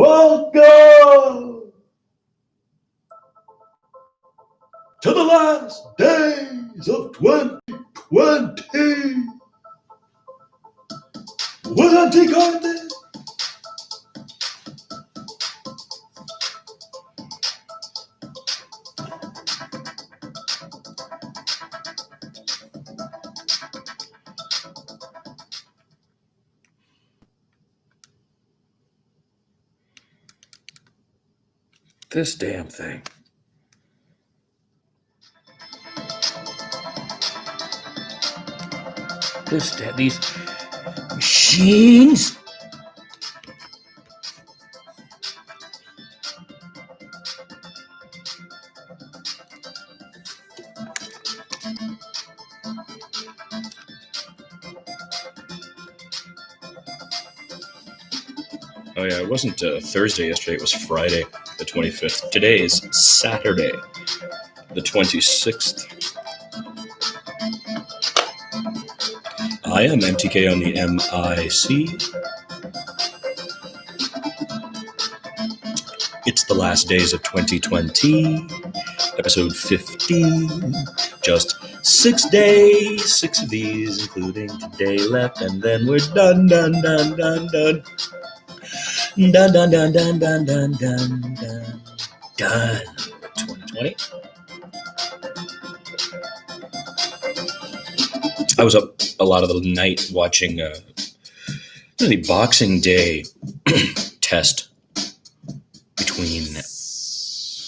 Welcome to the last days of 2020 with mtk-on-the-mic. This damn thing. These machines. Oh yeah, it wasn't Thursday yesterday, it was Friday, the 25th. Today is Saturday, the 26th. I am mtk-on-the-mic. It's the last days of 2020, episode 15. Just 6 days, 6 of these, including today left, and then we're done. Done. 2020. I was up a lot of the night watching the Boxing Day test between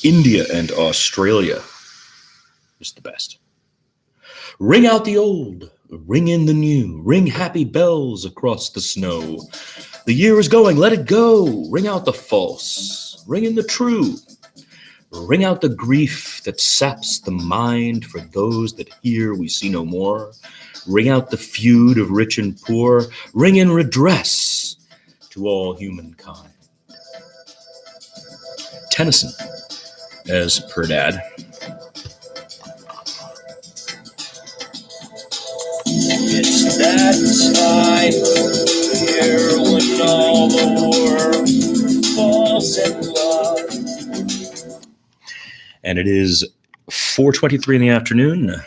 India and Australia. It's the best. Ring out the old, ring in the new, ring happy bells across the snow. The year is going, let it go. Ring out the false, ring in the true. Ring out the grief that saps the mind for those that here we see no more. Ring out the feud of rich and poor. Ring in redress to all humankind. Tennyson, as per Dad. It's that time of year when all the world falls in love. And it is 4:23 in the afternoon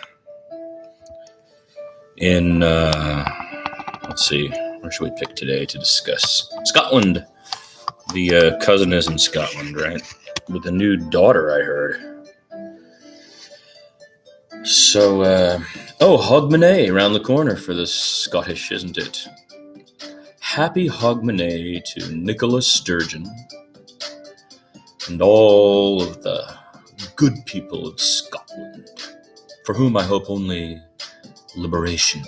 in, let's see, where should we pick today to discuss? Scotland. The cousin is in Scotland, right? With a new daughter, I heard. So, Hogmanay around the corner for the Scottish, isn't it? Happy Hogmanay to Nicola Sturgeon and all of the good people of Scotland, for whom I hope only liberation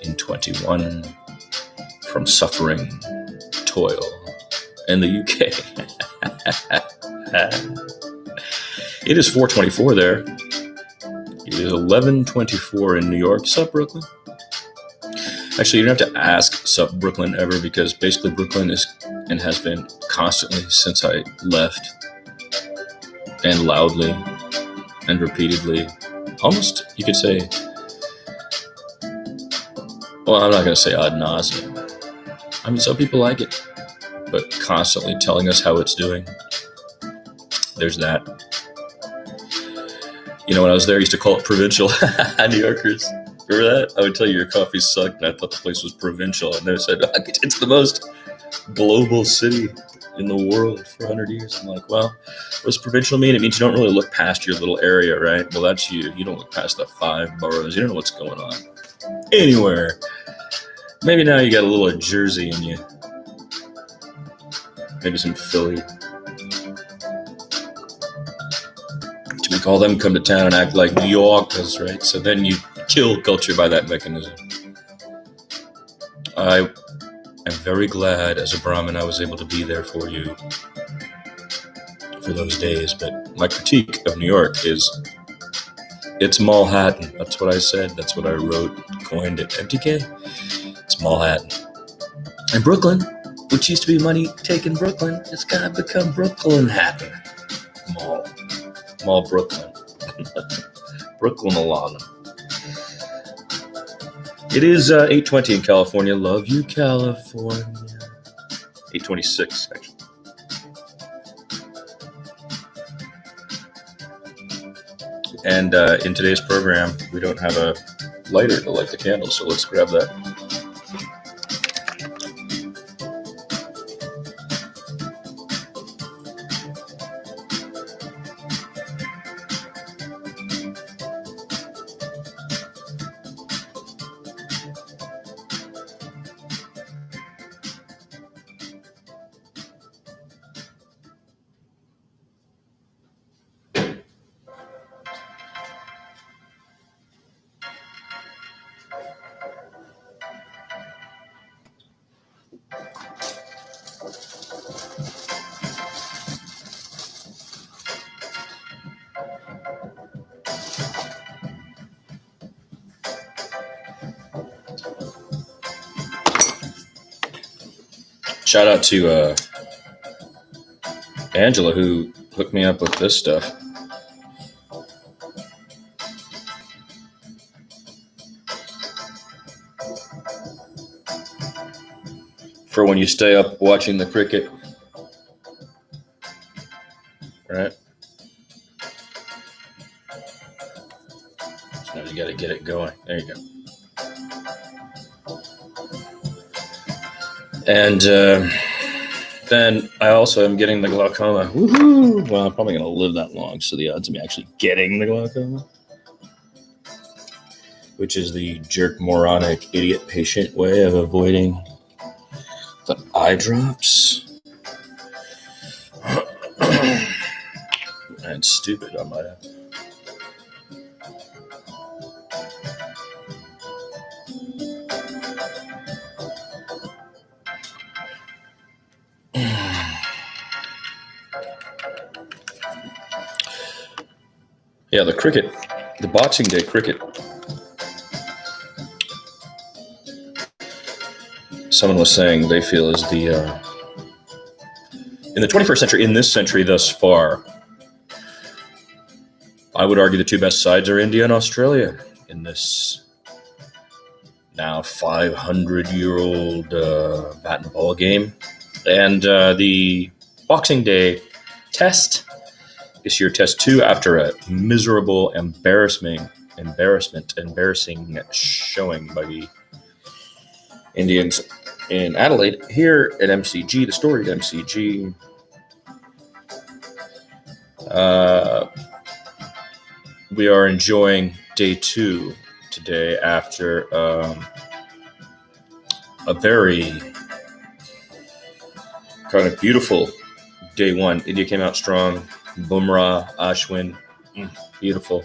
in 21 from suffering, toil, in the UK. It is 4:24 there. It is 11:24 in New York. Sup, Brooklyn? Actually, you don't have to ask sup, Brooklyn, ever, because basically Brooklyn is and has been constantly since I left, and loudly and repeatedly, almost, you could say, well, I'm not going to say ad nauseum. I mean, some people like it, but constantly telling us how it's doing. There's that. You know, when I was there, I used to call it provincial. New Yorkers, remember that? I would tell you your coffee sucked, and I thought the place was provincial. And they said, it's the most global city in the world for 100 years. I'm like, well, what does provincial mean? It means you don't really look past your little area, right? Well, that's you. You don't look past the 5 boroughs. You don't know what's going on anywhere. Maybe now you got a little of Jersey in you. Maybe some Philly. To make all them come to town and act like New Yorkers, right? So then you kill culture by that mechanism. I am very glad as a Brahmin I was able to be there for you for those days. But my critique of New York is it's Manhattan. That's what I said. That's what I wrote, coined it. MTK? It's Manhattan. And Brooklyn, which used to be money-taking Brooklyn, it's got to become Brooklyn-Hatton. Mall Brooklyn. Brooklyn Alana. It is 8:20 in California. Love you, California. 8:26, actually. And in today's program, we don't have a lighter to light the candle, so let's grab that. Shout out to Angela, who hooked me up with this stuff. For when you stay up watching the cricket, right? So now you got to get it going. There you go. And then I also am getting the glaucoma. Woohoo! Well, I'm probably going to live that long, so the odds of me actually getting the glaucoma, which is the jerk, moronic, idiot patient way of avoiding the eye drops. And stupid, I might add. Yeah, the cricket, the Boxing Day cricket. Someone was saying they feel is the, in the 21st century, in this century thus far, I would argue the two best sides are India and Australia in this now 500-year-old bat and ball game. And the Boxing Day test, this year test 2, after a miserable, embarrassing showing by the Indians in Adelaide. Here at MCG, the storied MCG, we are enjoying day 2 today after a very kind of beautiful day 1. India came out strong. Bumrah, Ashwin, beautiful.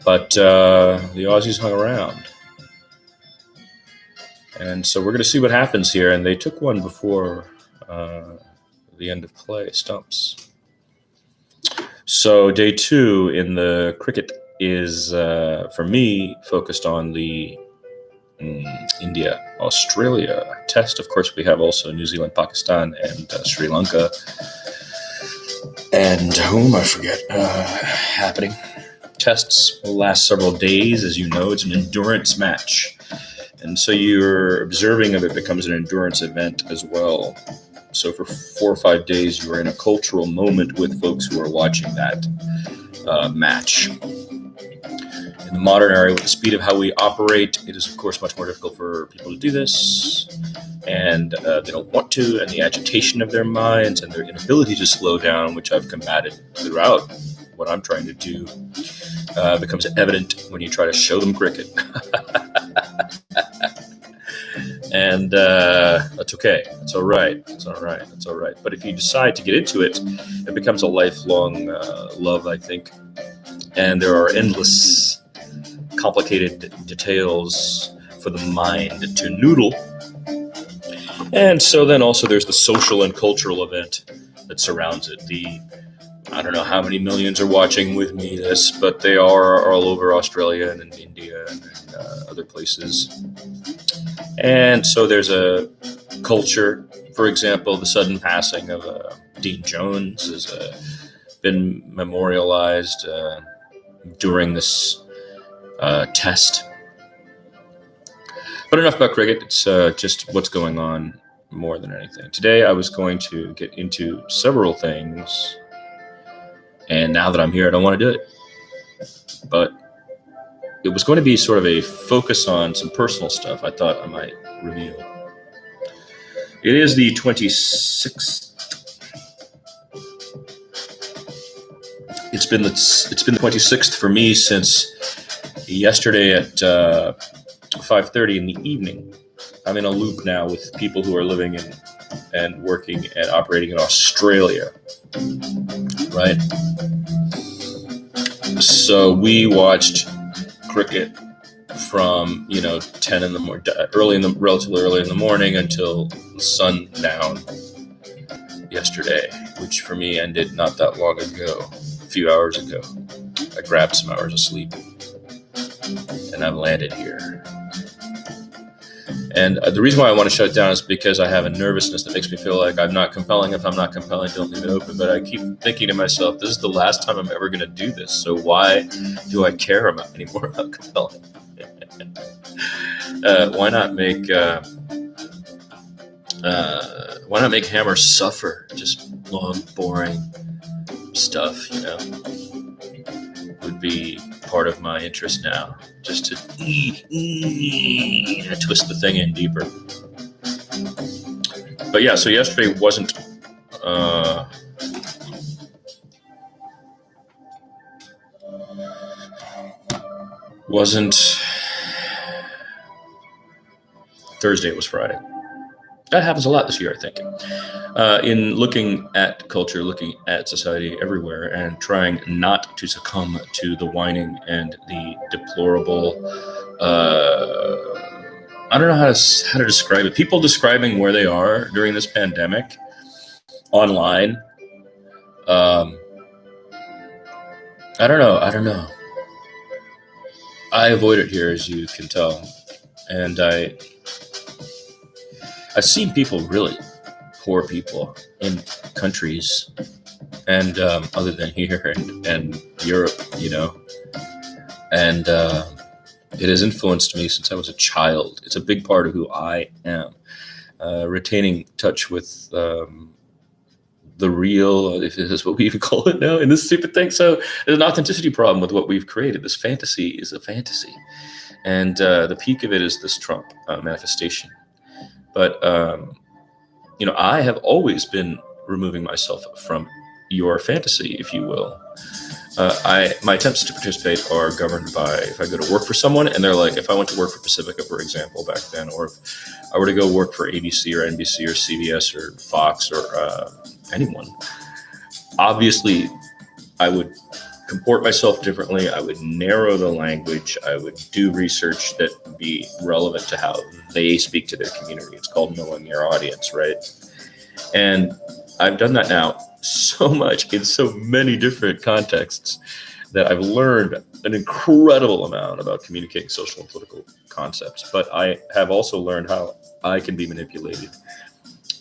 But the Aussies hung around. And so we're going to see what happens here. And they took one before the end of play, stumps. So day 2 in the cricket is, for me, focused on the India-Australia test. Of course, we have also New Zealand, Pakistan, and Sri Lanka. And whom I forget happening. Tests will last several days. As you know, it's an endurance match. And so your observing of it becomes an endurance event as well. So for 4 or 5 days, you are in a cultural moment with folks who are watching that match. In the modern era, with the speed of how we operate, it is, of course, much more difficult for people to do this. And they don't want to, and the agitation of their minds and their inability to slow down, which I've combated throughout what I'm trying to do, becomes evident when you try to show them cricket. And that's okay. It's all right. It's all right. It's all right. But if you decide to get into it, it becomes a lifelong love, I think. And there are endless complicated details for the mind to noodle. And so then also there's the social and cultural event that surrounds it. I don't know how many millions are watching with me this, but they are all over Australia and in India and other places. And so there's a culture. For example, the sudden passing of Dean Jones has been memorialized during this test. But enough about cricket. It's just what's going on more than anything. Today I was going to get into several things And now that I'm here, I don't want to do it. But it was going to be sort of a focus on some personal stuff I thought I might reveal. It is the 26th. It's been the 26th for me since yesterday at 5:30 in the evening. I'm in a loop now with people who are living in and working and operating in Australia, right? So we watched cricket from 10 in the morning, relatively early in the morning until sundown yesterday, which for me ended not that long ago, a few hours ago. I grabbed some hours of sleep, and I've landed here. And the reason why I want to shut it down is because I have a nervousness that makes me feel like I'm not compelling. If I'm not compelling, don't leave it open. But I keep thinking to myself, this is the last time I'm ever going to do this. So why do I care anymore about compelling? Why not make Hammer suffer? Just long, boring stuff, would be part of my interest now. Just to twist the thing in deeper. But yeah, so yesterday wasn't Thursday, it was Friday. That happens a lot this year, I think. In looking at culture, looking at society everywhere, and trying not to succumb to the whining and the deplorable, I don't know how to describe it. People describing where they are during this pandemic online. I don't know. I avoid it here, as you can tell. And I've seen people, really poor people in countries and other than here and Europe, and it has influenced me since I was a child. It's a big part of who I am. Retaining touch with the real, if this is what we even call it now in this stupid thing. So there's an authenticity problem with what we've created. This fantasy is a fantasy. And the peak of it is this Trump manifestation. But, I have always been removing myself from your fantasy, if you will. My attempts to participate are governed by if I go to work for someone and they're like, if I went to work for Pacifica, for example, back then, or if I were to go work for ABC or NBC or CBS or Fox or anyone, obviously I would comport myself differently. I would narrow the language. I would do research that would be relevant to how they speak to their community. It's called knowing your audience, right? And I've done that now so much in so many different contexts that I've learned an incredible amount about communicating social and political concepts. But I have also learned how I can be manipulated,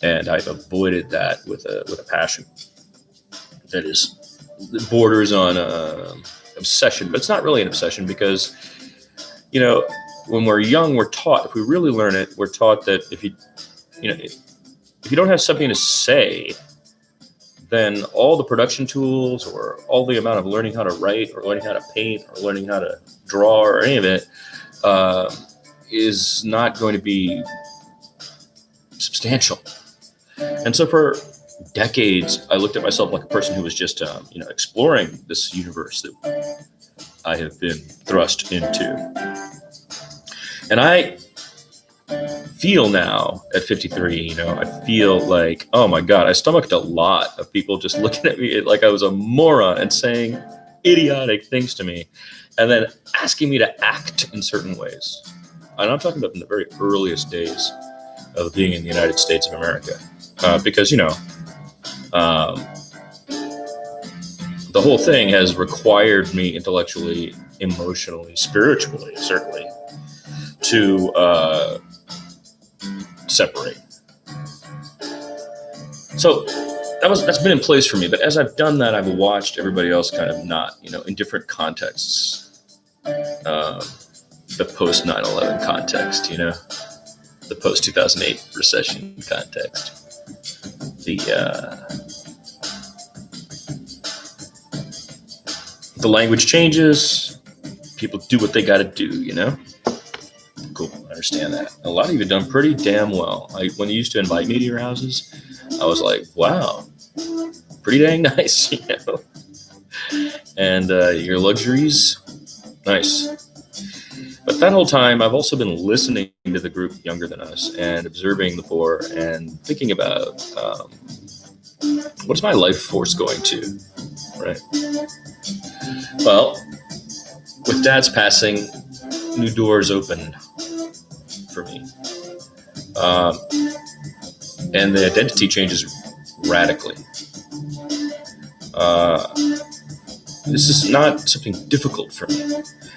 and I've avoided that with a passion that is borders on obsession. But it's not really an obsession because, when we're young, we're taught, if we really learn it, we're taught that if you don't have something to say, then all the production tools or all the amount of learning how to write or learning how to paint or learning how to draw or any of it is not going to be substantial. And so for decades, I looked at myself like a person who was just, exploring this universe that I have been thrust into. And I feel now at 53, I feel like, oh my God, I stomached a lot of people just looking at me like I was a moron and saying idiotic things to me and then asking me to act in certain ways. And I'm talking about in the very earliest days of being in the United States of America. Because, the whole thing has required me intellectually, emotionally, spiritually, certainly, to separate. So that's been in place for me. But as I've done that, I've watched everybody else kind of not, in different contexts. The post 9/11 context, the post 2008 recession context, the the language changes. People do what they got to do. Cool, I understand that. A lot of you have done pretty damn well. When you used to invite me to your houses, I was like, wow, pretty dang nice, And your luxuries, nice. But that whole time, I've also been listening to the group younger than us and observing the poor and thinking about what's my life force going to, right? Well, with Dad's passing, new doors opened for me. And the identity changes radically. This is not something difficult for me.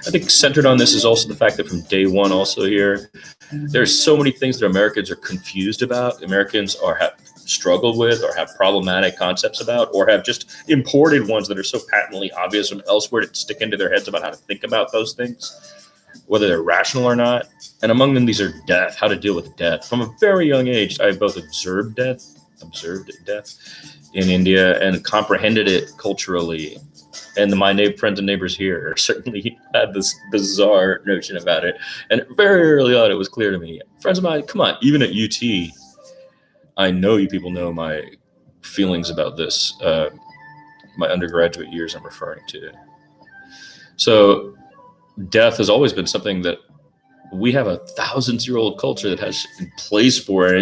I think centered on this is also the fact that from day one also here, there's so many things that Americans are confused about. Americans have struggled with or have problematic concepts about or have just imported ones that are so patently obvious from elsewhere to stick into their heads about how to think about those things, whether they're rational or not. And among them, these are death, how to deal with death. From a very young age, I both observed death in India and comprehended it culturally. And my friends and neighbors here certainly had this bizarre notion about it. And very early on, it was clear to me. Friends of mine, come on, even at UT, I know you people know my feelings about this, my undergraduate years I'm referring to. So death has always been something that we have a thousands-year-old culture that has in place for it.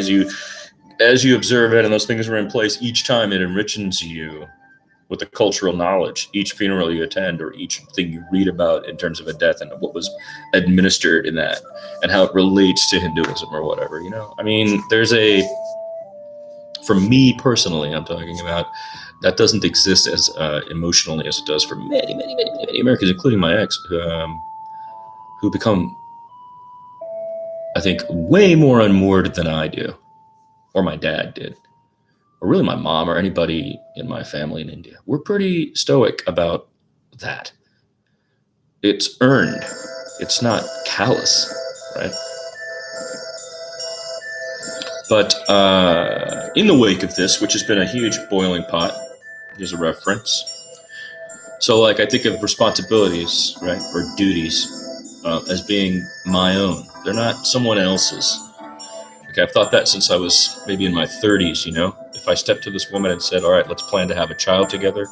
As you observe it and those things are in place, each time it enriches you with the cultural knowledge, each funeral you attend or each thing you read about in terms of a death and what was administered in that and how it relates to Hinduism or whatever, I mean, for me personally, I'm talking about, that doesn't exist as emotionally as it does for many, many, many, many Americans, including my ex, who become, I think, way more unmoored than I do, or my dad did, or really my mom or anybody in my family in India. We're pretty stoic about that. It's earned. It's not callous, right? But in the wake of this, which has been a huge boiling pot, here's a reference. So, I think of responsibilities, right, or duties as being my own. They're not someone else's. I've thought that since I was maybe in my 30s, If I stepped to this woman and said, all right, let's plan to have a child together,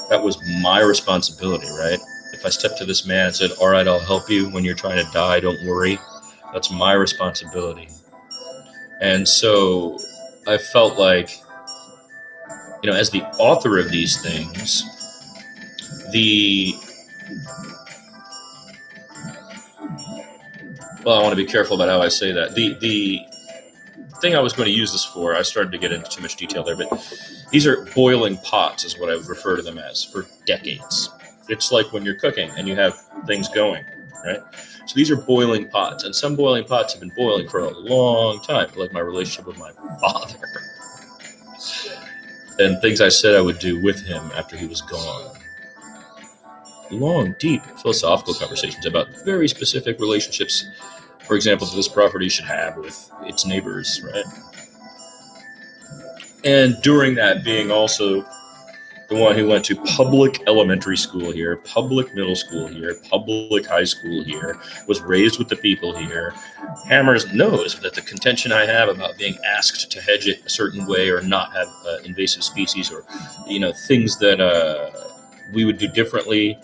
that was my responsibility, right? If I stepped to this man and said, all right, I'll help you when you're trying to die, don't worry, that's my responsibility. And so I felt like, as the author of these things, I want to be careful about how I say that. The thing I was going to use this for, I started to get into too much detail there, but these are boiling pots is what I would refer to them as for decades. It's like when you're cooking and you have things going, right? So these are boiling pots, and some boiling pots have been boiling for a long time, like my relationship with my father and things I said I would do with him after he was gone. Long, deep philosophical conversations about very specific relationships, for example, that this property should have with its neighbors, right? And during that, being also the one who went to public elementary school here, public middle school here, public high school here, was raised with the people here, knows that the contention I have about being asked to hedge it a certain way or not have invasive species or, things that we would do differently,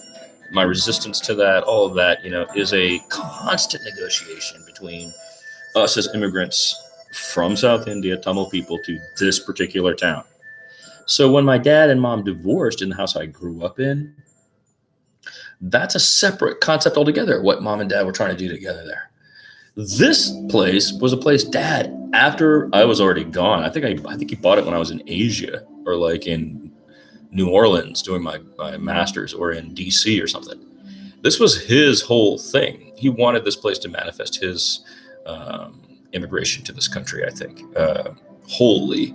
my resistance to that, all of that, is a constant negotiation between us as immigrants from South India, Tamil people, to this particular town. So when my dad and mom divorced in the house I grew up in, that's a separate concept altogether, what mom and dad were trying to do together there. This place was a place Dad, after I was already gone, I think he bought it when I was in Asia or in New Orleans doing my master's or in DC or something. This was his whole thing. He wanted this place to manifest his immigration to this country, I think, wholly.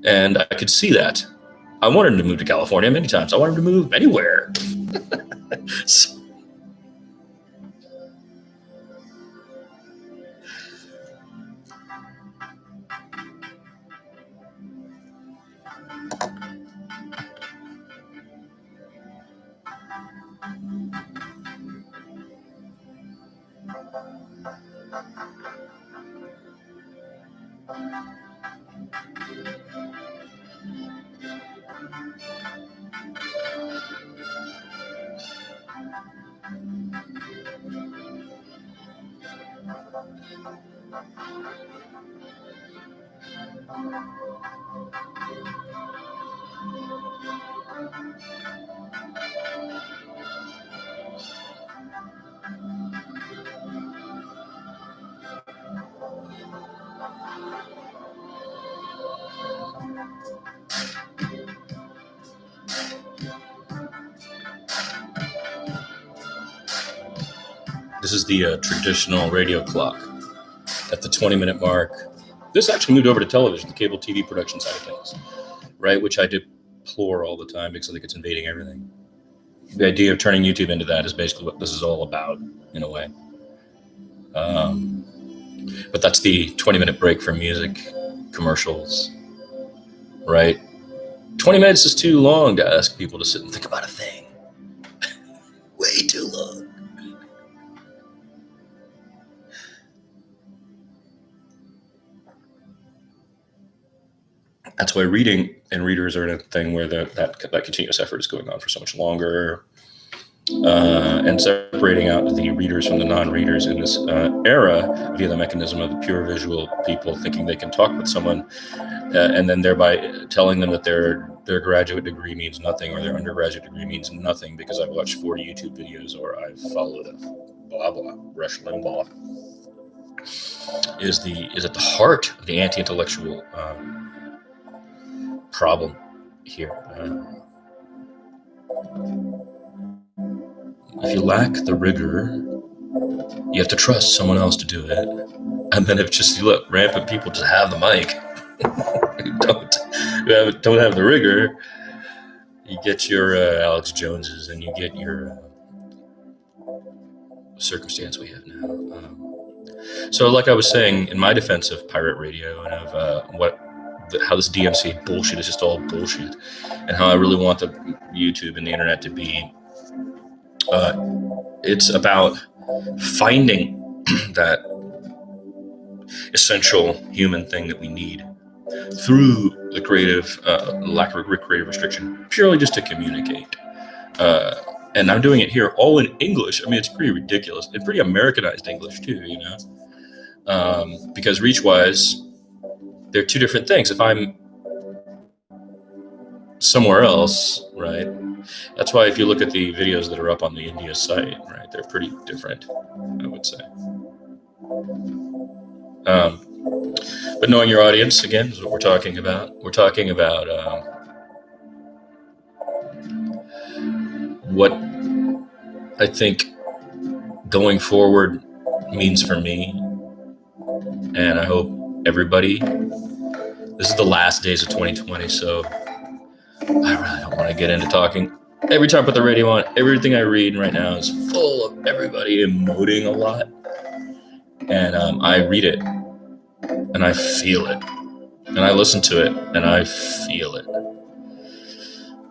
And I could see that. I wanted him to move to California many times. I wanted him to move anywhere. So, This is the traditional radio clock at the 20-minute mark. This actually moved over to television, the cable TV production side of things, right? Which I deplore all the time because I think it's invading everything. The idea of turning YouTube into that is basically what this is all about, in a way. But that's the 20-minute break for music, commercials, right? 20 minutes is too long to ask people to sit and think about a thing. Way too long. That's why reading and readers are in a thing where that continuous effort is going on for so much longer, and separating out the readers from the non-readers in this era via the mechanism of the pure visual people thinking they can talk with someone, and then thereby telling them that their graduate degree means nothing or their undergraduate degree means nothing because I've watched 40 YouTube videos or I've followed a blah blah Rush Limbaugh is at the heart of the anti-intellectual problem here. If you lack the rigor, you have to trust someone else to do it. And then if just you let rampant people just have the mic, who don't have the rigor, you get your Alex Joneses and you get your circumstance we have now. So like I was saying, in my defense of pirate radio and of how this DMC bullshit is just all bullshit, and how I really want the YouTube and the internet to be, it's about finding that essential human thing that we need through the creative, lack of creative restriction, purely just to communicate. And I'm doing it here all in English. I mean, it's pretty ridiculous and pretty Americanized English too, you know, because reach-wise, they're two different things. If I'm somewhere else, right? That's why if you look at the videos that are up on the India site, right, they're pretty different, I would say. But knowing your audience, again, is what we're talking about. We're talking about what I think going forward means for me. And I hope everybody, this is the last days of 2020, so I really don't want to get into talking. Every time I put the radio on, everything I read right now is full of everybody emoting a lot. And I read it, and I feel it. And I listen to it, and I feel it.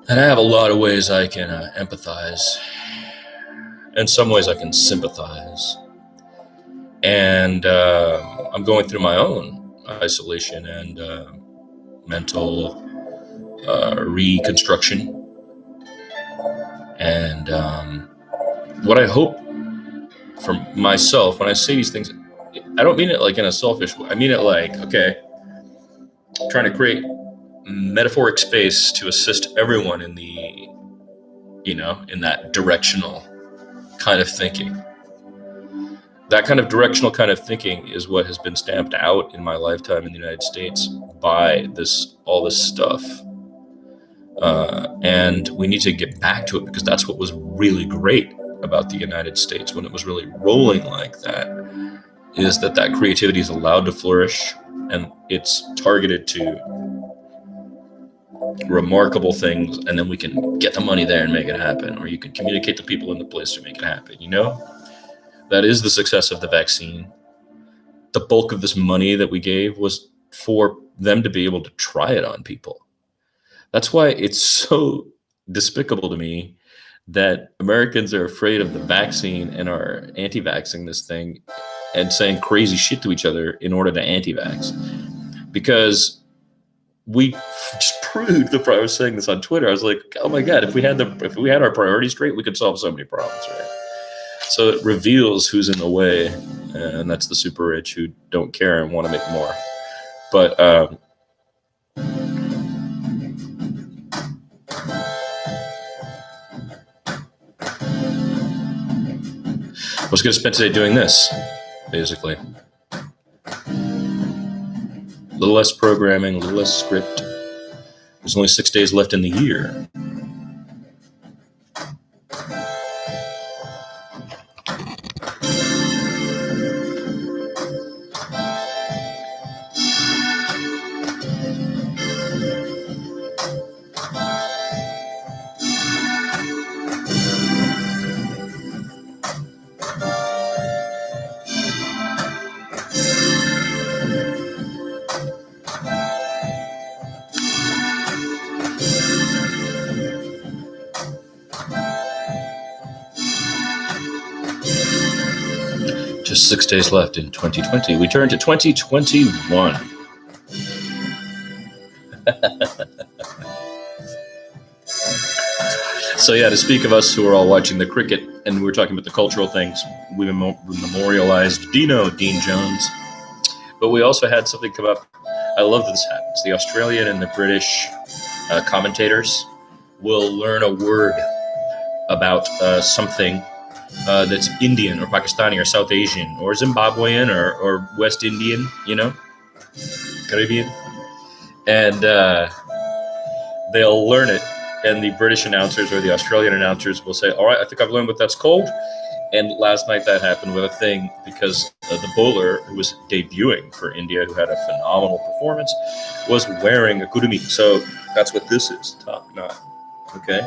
And I have a lot of ways I can empathize. In some ways I can sympathize. And I'm going through my own isolation and mental reconstruction. And what I hope for myself, when I say these things, I don't mean it like in a selfish way. I mean it like, okay, trying to create metaphoric space to assist everyone in the, you know, in that directional kind of thinking. That kind of directional kind of thinking is what has been stamped out in my lifetime in the United States by all this stuff. And we need to get back to it, because that's what was really great about the United States when it was really rolling like that, is that creativity is allowed to flourish, and it's targeted to remarkable things, and then we can get the money there and make it happen, or you can communicate to people in the place to make it happen, you know? That is the success of the vaccine. The bulk of this money that we gave was for them to be able to try it on people. That's why it's so despicable to me that Americans are afraid of the vaccine and are anti-vaxxing this thing and saying crazy shit to each other in order to anti-vax. Because we just proved I was saying this on Twitter. I was like, oh my God, if we had our priorities straight, we could solve so many problems, right? So it reveals who's in the way, and that's the super rich who don't care and want to make more. But I was going to spend today doing this, basically. A little less programming, a little less script. There's only 6 days left in the year. Just 6 days left in 2020. We turn to 2021. So yeah, to speak of us who are all watching the cricket, and we were talking about the cultural things, we memorialized Dean Jones, but we also had something come up. I love that this happens. The Australian and the British commentators will learn a word about something that's Indian or Pakistani or South Asian or Zimbabwean or West Indian, Caribbean, and they'll learn it. And the British announcers or the Australian announcers will say, all right, I think I've learned what that's called. And last night that happened with a thing because the bowler who was debuting for India, who had a phenomenal performance, was wearing a kurumi. So that's what this is, top knot. Okay?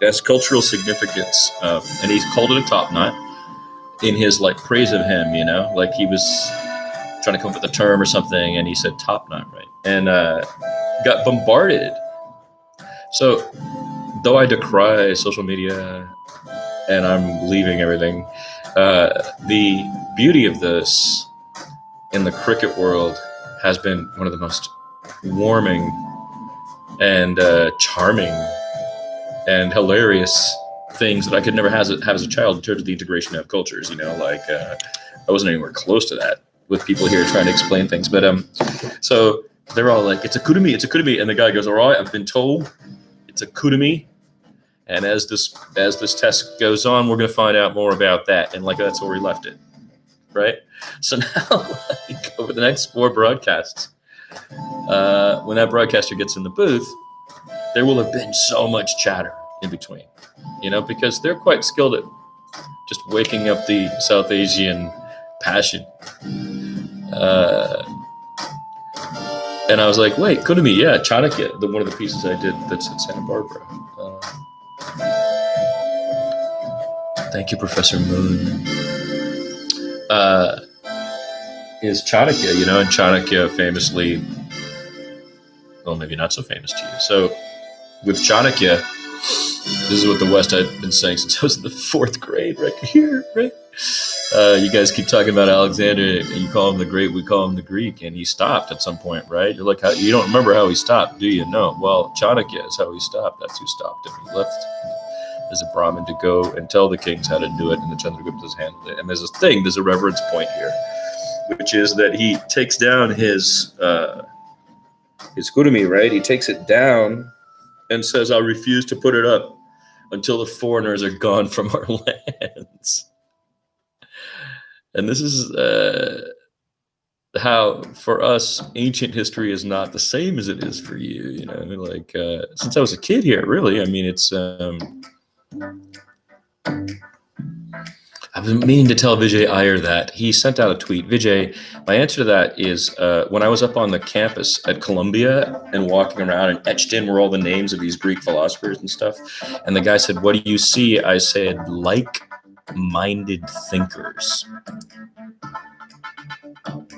That's cultural significance. And he called it a top knot in his praise of him, like he was trying to come up with a term or something. And he said top knot, right? And got bombarded. So, though I decry social media and I'm leaving everything, the beauty of this in the cricket world has been one of the most warming and charming and hilarious things that I could never have as a child in terms of the integration of cultures. I wasn't anywhere close to that with people here trying to explain things. But so they're all like, it's a kurumi, and the guy goes, all right, I've been told it's a kurumi, and as this test goes on, we're going to find out more about that. And that's where we left it, right? So now, over the next 4 broadcasts, when that broadcaster gets in the booth, there will have been so much chatter in between, because they're quite skilled at just waking up the South Asian passion. And I was like, wait, kurumi, yeah, Chanakya, one of the pieces I did that's in Santa Barbara. Thank you, Professor Moon. Is Chanakya, and Chanakya famously, well, maybe not so famous to you. So with Chanakya, this is what the West had been saying since I was in the 4th grade, right here, right? You guys keep talking about Alexander, you call him the Great, we call him the Greek, and he stopped at some point, right? You're like, you don't remember how he stopped, do you? No. Well, Chanakya is how he stopped. That's who stopped him. He left as a Brahmin to go and tell the kings how to do it, and the Chandraguptas handled it. And there's a reverence point here, which is that he takes down his kurumi, right? He takes it down and says, I refuse to put it up until the foreigners are gone from our lands. And this is how, for us, ancient history is not the same as it is for you. Since I was a kid here, really. I mean, it's. I've been meaning to tell Vijay Iyer that. He sent out a tweet. Vijay, my answer to that is when I was up on the campus at Columbia and walking around, and etched in were all the names of these Greek philosophers and stuff. And the guy said, what do you see? I said, like-minded thinkers.